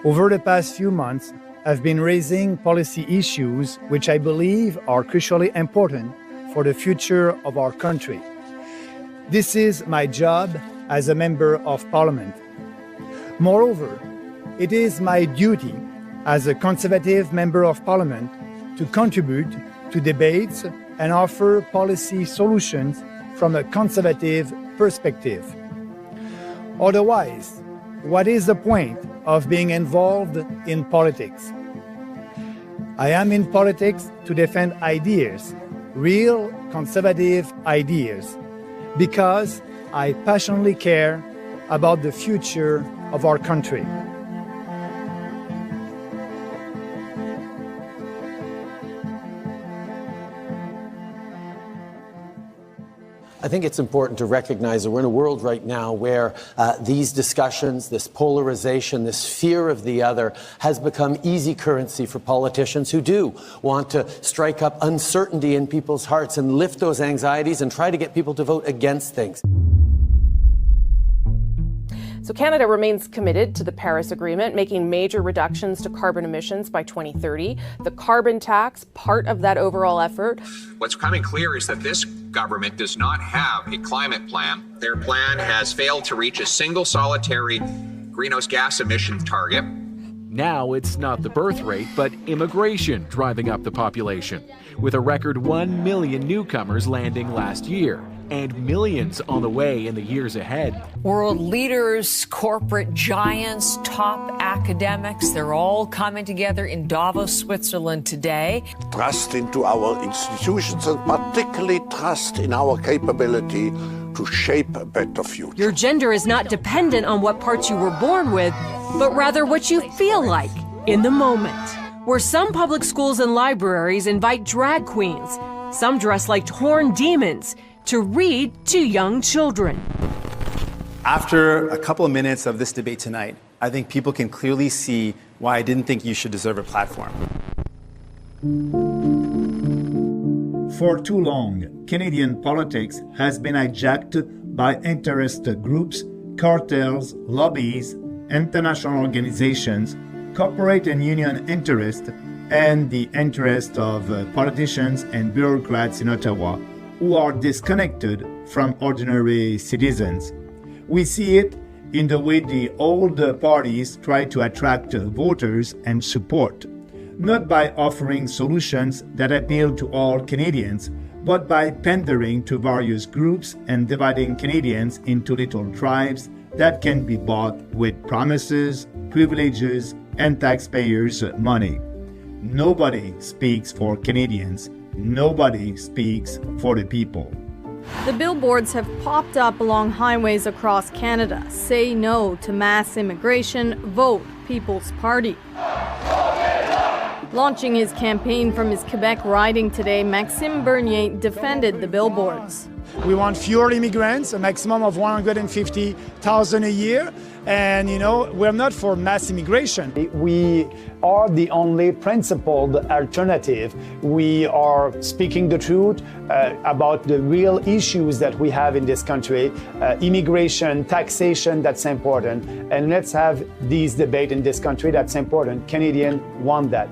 Over the past few months, I've been raising policy issues which I believe are crucially important for the future of our country. This is my job as a member of parliament. Moreover, it is my duty as a conservative member of parliament to contribute to debates and offer policy solutions from a conservative perspective. Otherwise, what is the point of being involved in politics? I am in politics to defend ideas, real conservative ideas, because I passionately care about the future of our country. I think it's important to recognize that we're in a world right now where these discussions, this polarization, this fear of the other has become easy currency for politicians who do want to strike up uncertainty in people's hearts and lift those anxieties and try to get people to vote against things. So Canada remains committed to the Paris Agreement, making major reductions to carbon emissions by 2030. The carbon tax, part of that overall effort. What's becoming clear is that this government does not have a climate plan. Their plan has failed to reach a single solitary greenhouse gas emission target. Now it's not the birth rate, but immigration driving up the population, with a record 1 million newcomers landing last year, and millions on the way in the years ahead. World leaders, corporate giants, top academics, they're all coming together in Davos, Switzerland today. Trust into our institutions and particularly trust in our capability to shape a better future. Your gender is not dependent on what parts you were born with, but rather what you feel like in the moment. Where some public schools and libraries invite drag queens, some dress like horned demons, to read to young children. After a couple of minutes of this debate tonight, I think people can clearly see why I didn't think you should deserve a platform. For too long, Canadian politics has been hijacked by interest groups, cartels, lobbies, international organizations, corporate and union interests, and the interest of politicians and bureaucrats in Ottawa who are disconnected from ordinary citizens. We see it in the way the old parties try to attract voters and support, not by offering solutions that appeal to all Canadians, but by pandering to various groups and dividing Canadians into little tribes that can be bought with promises, privileges, and taxpayers' money. Nobody speaks for Canadians. Nobody speaks for the people. The billboards have popped up along highways across Canada. Say no to mass immigration, vote People's Party. Launching his campaign from his Quebec riding today, Maxime Bernier defended the billboards. We want fewer immigrants, a maximum of 150,000 a year. And, we're not for mass immigration. We are the only principled alternative. We are speaking the truth about the real issues that we have in this country. Immigration, taxation, that's important. And let's have these debates in this country, that's important. Canadians want that.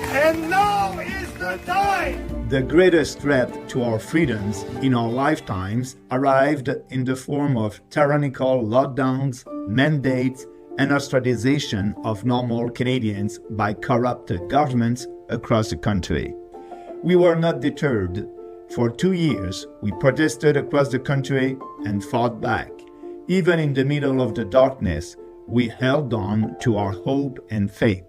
And now is the time! The greatest threat to our freedoms in our lifetimes arrived in the form of tyrannical lockdowns, mandates, and ostracization of normal Canadians by corrupt governments across the country. We were not deterred. For 2 years, we protested across the country and fought back. Even in the middle of the darkness, we held on to our hope and faith.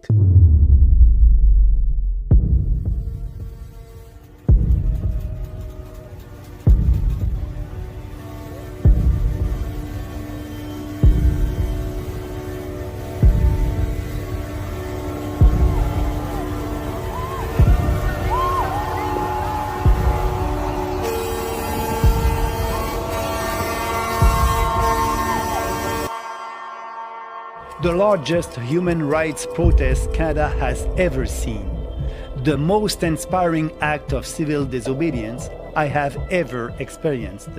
The largest human rights protest Canada has ever seen. The most inspiring act of civil disobedience I have ever experienced.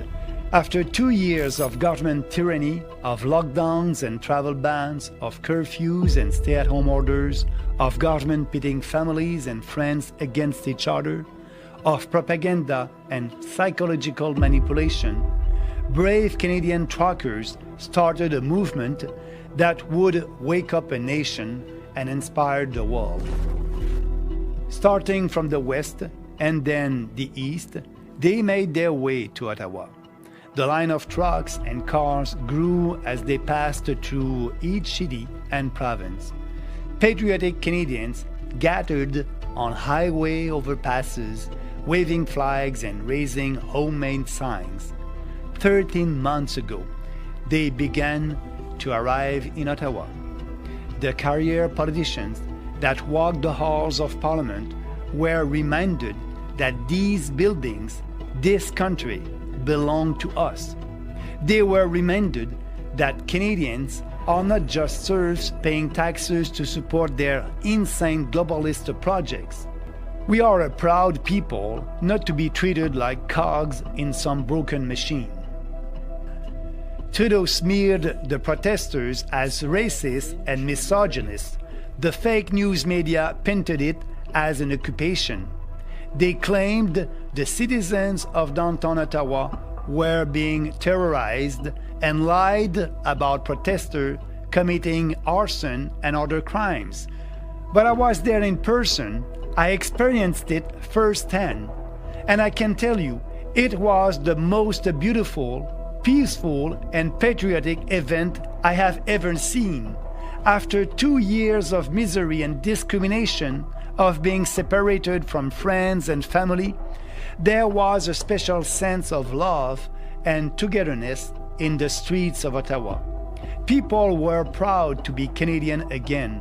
After 2 years of government tyranny, of lockdowns and travel bans, of curfews and stay-at-home orders, of government pitting families and friends against each other, of propaganda and psychological manipulation, brave Canadian truckers started a movement that would wake up a nation and inspire the world. Starting from the west and then the east, they made their way to Ottawa. The line of trucks and cars grew as they passed through each city and province. Patriotic Canadians gathered on highway overpasses, waving flags and raising homemade signs. 13 months ago, they began to arrive in Ottawa. The career politicians that walked the halls of Parliament were reminded that these buildings, this country, belong to us. They were reminded that Canadians are not just serfs paying taxes to support their insane globalist projects. We are a proud people, not to be treated like cogs in some broken machine. Trudeau smeared the protesters as racist and misogynist. The fake news media painted it as an occupation. They claimed the citizens of downtown Ottawa were being terrorized and lied about protesters committing arson and other crimes. But I was there in person. I experienced it firsthand. And I can tell you, it was the most beautiful, peaceful, and patriotic event I have ever seen. After 2 years of misery and discrimination, of being separated from friends and family, there was a special sense of love and togetherness in the streets of Ottawa. People were proud to be Canadian again.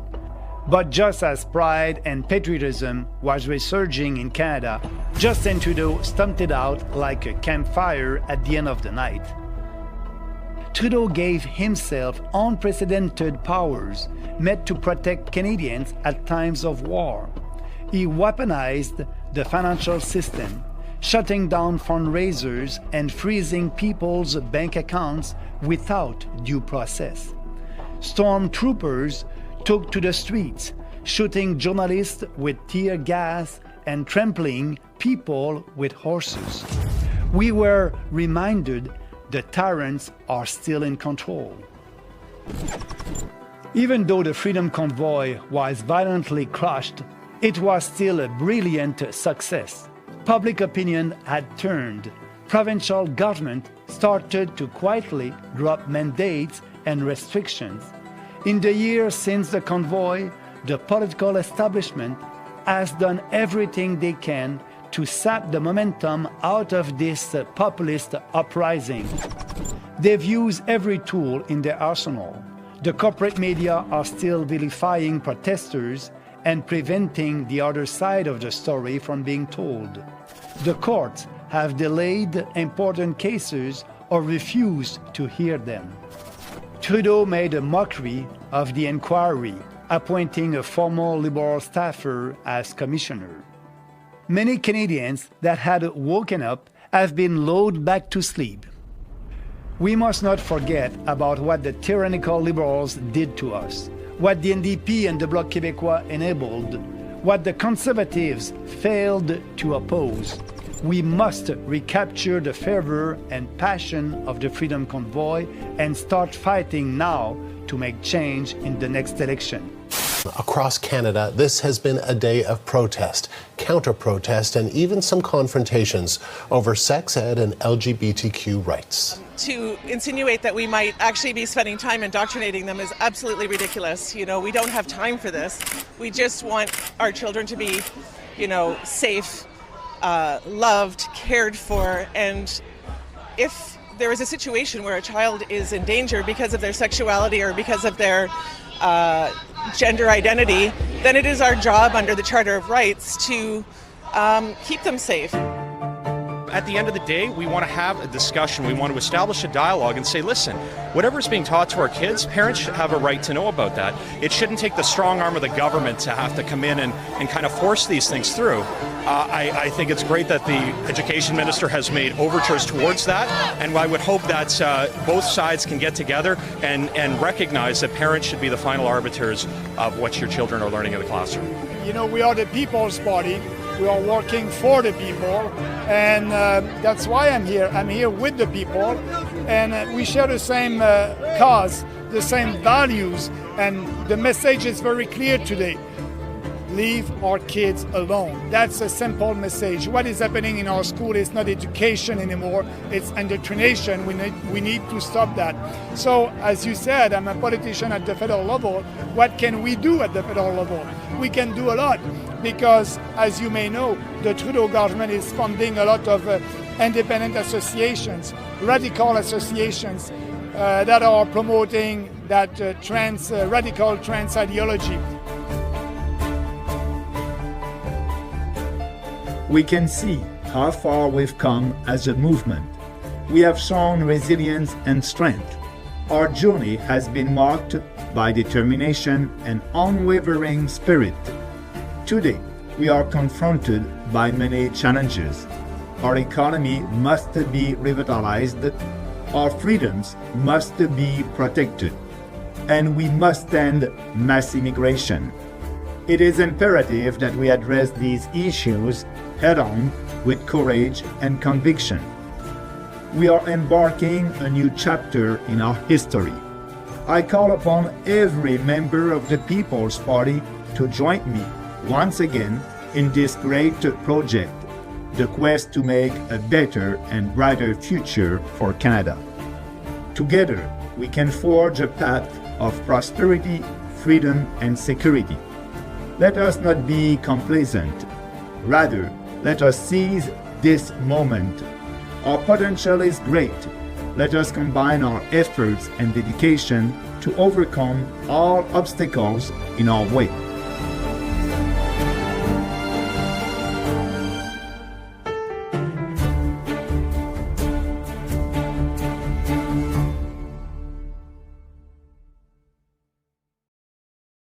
But just as pride and patriotism was resurging in Canada, Justin Trudeau stumped it out like a campfire at the end of the night. Trudeau gave himself unprecedented powers meant to protect Canadians at times of war. He weaponized the financial system, shutting down fundraisers and freezing people's bank accounts without due process. Stormtroopers took to the streets, shooting journalists with tear gas and trampling people with horses. We were reminded the tyrants are still in control. Even though the Freedom Convoy was violently crushed, it was still a brilliant success. Public opinion had turned. Provincial government started to quietly drop mandates and restrictions. In the years since the convoy, the political establishment has done everything they can to sap the momentum out of this populist uprising. They've used every tool in their arsenal. The corporate media are still vilifying protesters and preventing the other side of the story from being told. The courts have delayed important cases or refused to hear them. Trudeau made a mockery of the inquiry, appointing a former Liberal staffer as commissioner. Many Canadians that had woken up have been lulled back to sleep. We must not forget about what the tyrannical Liberals did to us, what the NDP and the Bloc Québécois enabled, what the Conservatives failed to oppose. We must recapture the fervor and passion of the Freedom Convoy and start fighting now to make change in the next election. Across Canada, this has been a day of protest, counter-protest, and even some confrontations over sex ed and LGBTQ rights. To insinuate that we might actually be spending time indoctrinating them is absolutely ridiculous. You know, we don't have time for this. We just want our children to be, safe, loved, cared for, and if there is a situation where a child is in danger because of their sexuality or because of their gender identity, then it is our job under the Charter of Rights to keep them safe. at the end of the day, we want to have a discussion. We want to establish a dialogue and say, listen, whatever is being taught to our kids, parents should have a right to know about that. It shouldn't take the strong arm of the government to have to come in and kind of force these things through. I think it's great that the education minister has made overtures towards that, and I would hope that both sides can get together and recognize that parents should be the final arbiters of what your children are learning in the classroom. You know, we are the People's Party. We are working for the people, and that's why I'm here. I'm here with the people, and we share the same cause, the same values, and the message is very clear today. Leave our kids alone. That's a simple message. What is happening in our school is not education anymore, it's indoctrination. We need to stop that. So, as you said, I'm a politician at the federal level. What can we do at the federal level? We can do a lot because, as you may know, the Trudeau government is funding a lot of independent associations, radical associations that are promoting that radical trans ideology. We can see how far we've come as a movement. We have shown resilience and strength. Our journey has been marked by determination and unwavering spirit. Today, we are confronted by many challenges. Our economy must be revitalized, our freedoms must be protected, and we must end mass immigration. It is imperative that we address these issues head-on with courage and conviction. We are embarking a new chapter in our history. I call upon every member of the People's Party to join me once again in this great project, the quest to make a better and brighter future for Canada. Together, we can forge a path of prosperity, freedom, and security. Let us not be complacent. Rather, let us seize this moment. Our potential is great. Let us combine our efforts and dedication to overcome all obstacles in our way.